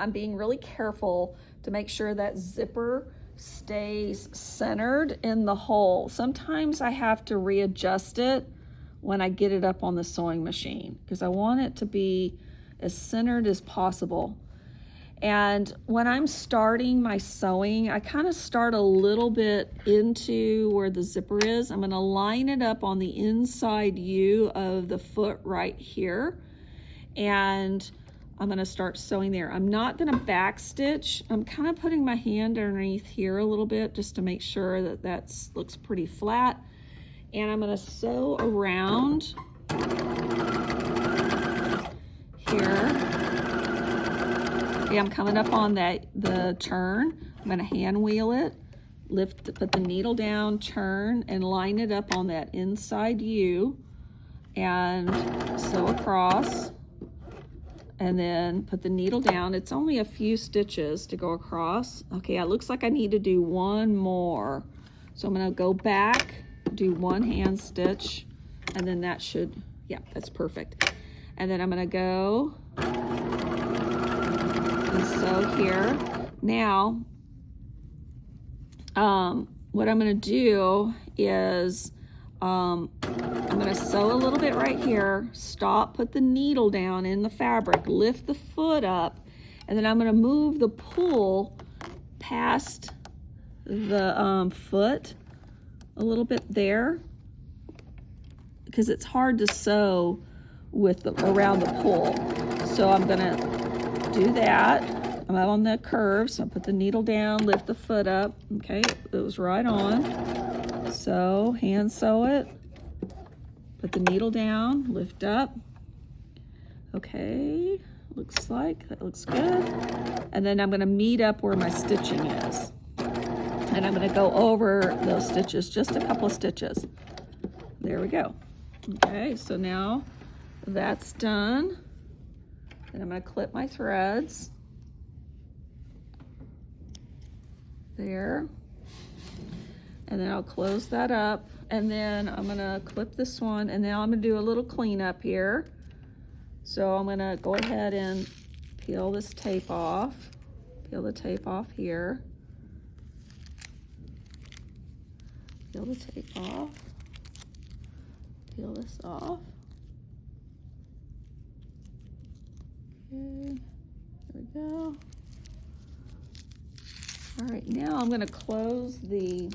I'm being really careful to make sure that zipper stays centered in the hole. Sometimes I have to readjust it when I get it up on the sewing machine because I want it to be as centered as possible. And when I'm starting my sewing, I kind of start a little bit into where the zipper is. I'm going to line it up on the inside U of the foot right here. And I'm going to start sewing there. I'm not going to back stitch. I'm kind of putting my hand underneath here a little bit just to make sure that that looks pretty flat. And I'm going to sew around here. Okay, I'm coming up on the turn. I'm going to hand wheel it, put the needle down, turn, and line it up on that inside U, and sew across, and then put the needle down. It's only a few stitches to go across. Okay, it looks like I need to do one more. So I'm going to go back, do one hand stitch, and then that should, yeah, that's perfect. And then I'm going to go and sew here. Now, what I'm going to do is I'm going to sew a little bit right here, stop, put the needle down in the fabric, lift the foot up, and then I'm going to move the pull past the foot a little bit there because it's hard to sew with around the pull. So I'm going to do that. I'm out on the curve, so I put the needle down, lift the foot up. Okay, it was right on. So hand sew it, put the needle down, lift up. Okay, looks like that looks good. And then I'm going to meet up where my stitching is. And I'm going to go over those stitches, just a couple of stitches. There we go. Okay, so now that's done. And I'm going to clip my threads. There. And then I'll close that up. And then I'm going to clip this one. And now I'm going to do a little cleanup here. So I'm going to go ahead and peel this tape off. Peel the tape off here. Peel the tape off. Peel this off. Okay, there we go. All right, now I'm going to close the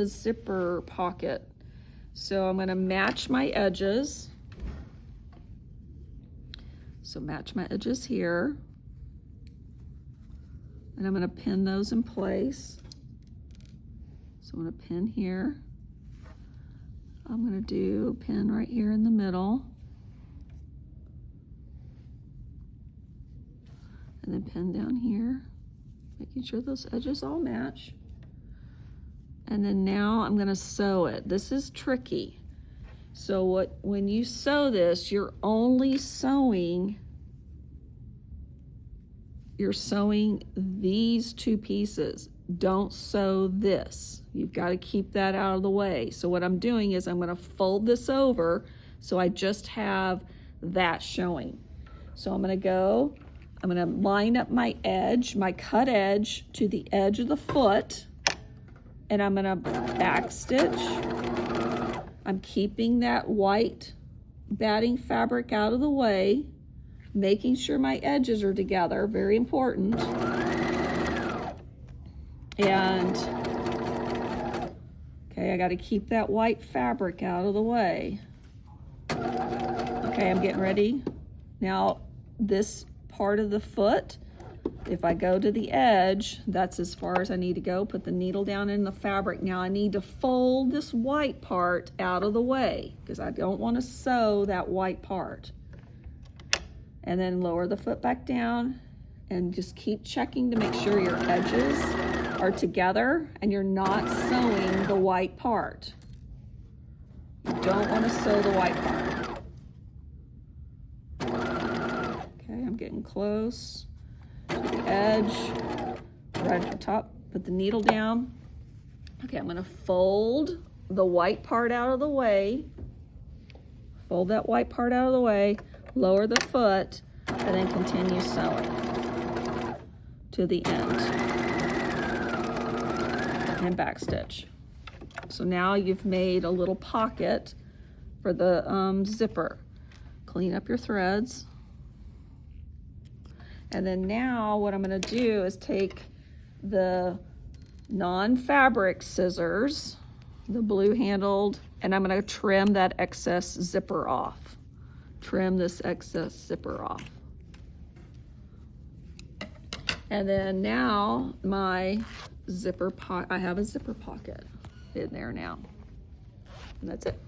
zipper pocket. So I'm going to match my edges. So match my edges here. And I'm going to pin those in place. So I'm going to pin here. I'm going to do a pin right here in the middle. And then pin down here, making sure those edges all match. And then now I'm going to sew it. This is tricky. So when you sew this, you're sewing these two pieces. Don't sew this. You've got to keep that out of the way. So what I'm doing is I'm going to fold this over so I just have that showing. So I'm going to line up my edge, my cut edge to the edge of the foot, and I'm going to back stitch. I'm keeping that white batting fabric out of the way, making sure my edges are together, very important. And, okay, I got to keep that white fabric out of the way. Okay, I'm getting ready. Now, this part of the foot, if I go to the edge, that's as far as I need to go. Put the needle down in the fabric. Now I need to fold this white part out of the way because I don't want to sew that white part. And then lower the foot back down and just keep checking to make sure your edges are together and you're not sewing the white part. You don't want to sew the white part. Okay, I'm getting close to the edge, right at the top. Put the needle down. Okay, I'm going to fold the white part out of the way. Fold that white part out of the way, lower the foot, and then continue sewing. to the end and back stitch. So now you've made a little pocket for the zipper. Clean up your threads. And then now what I'm going to do is take the non-fabric scissors, the blue handled, and I'm going to trim that excess zipper off. Trim this excess zipper off. And then now my zipper pocket, I have a zipper pocket in there now. And that's it.